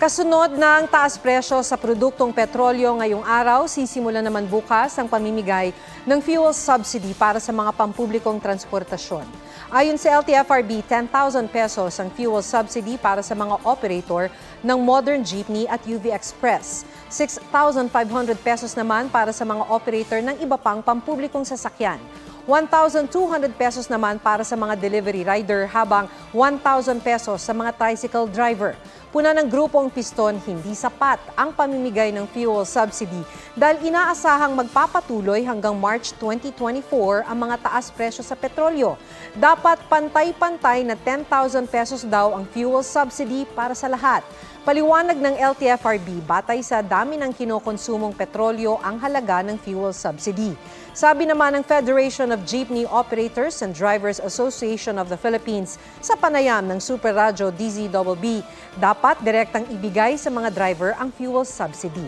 Kasunod ng taas presyo sa produktong petrolyo ngayong araw, sisimula naman bukas ang pamimigay ng fuel subsidy para sa mga pampublikong transportasyon. Ayon sa LTFRB, 10,000 pesos ang fuel subsidy para sa mga operator ng modern jeepney at UV Express. 6,500 pesos naman para sa mga operator ng iba pang pampublikong sasakyan. 1,200 pesos naman para sa mga delivery rider habang 1,000 pesos sa mga tricycle driver. Puna ng grupong Piston, hindi sapat ang pamimigay ng fuel subsidy dahil inaasahang magpapatuloy hanggang March 2024 ang mga taas presyo sa petrolyo. Dapat pantay-pantay na 10,000 pesos daw ang fuel subsidy para sa lahat. Paliwanag ng LTFRB, batay sa dami ng kinokonsumong petrolyo ang halaga ng fuel subsidy. Sabi naman ng Federation of Jeepney Operators and Drivers Association of the Philippines sa panayam ng Super Radyo DZBB, dapat direktang ibigay sa mga driver ang fuel subsidy.